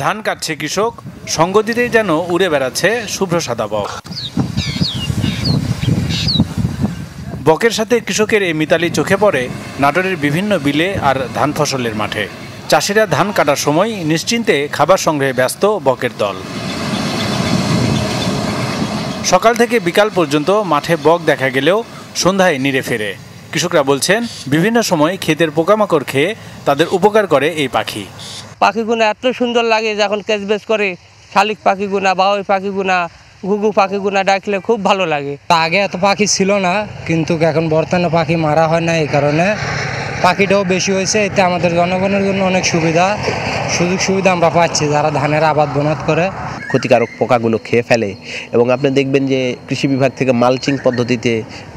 ধান কাটছে কৃষক, সঙ্গ দিতেই যেন উড়ে বেড়াচ্ছে শুভ্র সাদা বক। বকের সাথে কৃষকের এই মিতালি চোখে পড়ে নাটোরের বিভিন্ন বিলে আর ধান ফসলের মাঠে। চাষিরা ধান কাটার সময় নিশ্চিন্তে খাবার সংগ্রহে ব্যস্ত বকের দল। সকাল থেকে বিকাল পর্যন্ত মাঠে বক দেখা গেলেও সন্ধ্যায় নিরে ফেরে। কৃষকরা বলছেন, বিভিন্ন সময় ক্ষেতের পোকামাকড় খেয়ে তাদের উপকার করে এই পাখি। পাখিগুনা এত সুন্দর লাগে, যখন ক্যাচবেচ করে শালিক পাখিগুনা, বাউই পাখিগুনা, ঘুঘু পাখিগুনা ডাকলে খুব ভালো লাগে। আগে এত পাখি ছিল না, কিন্তু এখন বর্তমানে পাখি মারা হয় না, এই কারণে পাখিটাও বেশি হয়েছে। এতে আমাদের জনগণের জন্য অনেক সুযোগ সুবিধা আমরা পাচ্ছি, যারা ধানের আবাদ বনাত করে। ক্ষতিকারক পোকাগুলো খেয়ে ফেলে এবং আপনি দেখবেন যে কৃষি বিভাগ থেকে মালচিং পদ্ধতিতে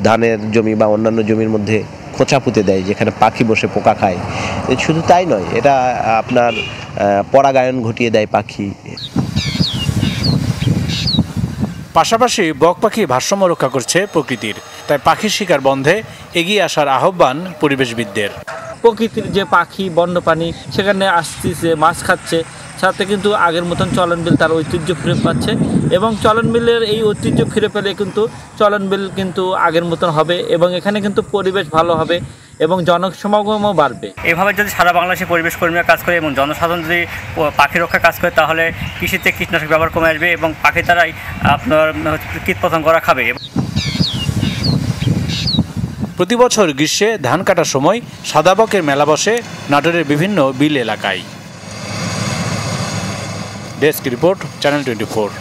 ধানের জমি বা অন্যান্য জমির মধ্যে খোঁচা পুঁতে দেয়, যেখানে পাখি বসে পোকা খায়। শুধু তাই নয়, এটা আপনার পরাগায়ন ঘটিয়ে দেয় পাখি। পাশাপাশি বক পাখি ভারসাম্য রক্ষা করছে প্রকৃতির, তাই পাখির শিকার বন্ধে এগিয়ে আসার আহ্বান পরিবেশবিদদের। প্রকৃতির যে পাখি বন্যপ্রাণী সেখানে আসতেছে, মাছ খাচ্ছে, সাথে কিন্তু আগের মতন চলনবিল তার ঐতিহ্য ফিরে পাচ্ছে এবং চলনবিলের এই ঐতিহ্য ফিরে পেলে কিন্তু চলনবিল কিন্তু আগের মতন হবে এবং এখানে কিন্তু পরিবেশ ভালো হবে এবং জনসমাগমও বাড়বে। এভাবে যদি সারা বাংলাদেশে পরিবেশ কর্মীরা কাজ করে এবং জনসাধারণ যদি পাখি রক্ষা কাজ করে, তাহলে কৃষিতে কীটনাশক ব্যবহার কমে আসবে এবং পাখি দ্বারাই আপনার কীটপতঙ্গরা খাবে। প্রতি বছর গ্রীষ্মে ধান কাটার সময় সাদা বকের মেলা বসে নাটোরের বিভিন্ন বিল এলাকায়। Desk report, channel 24।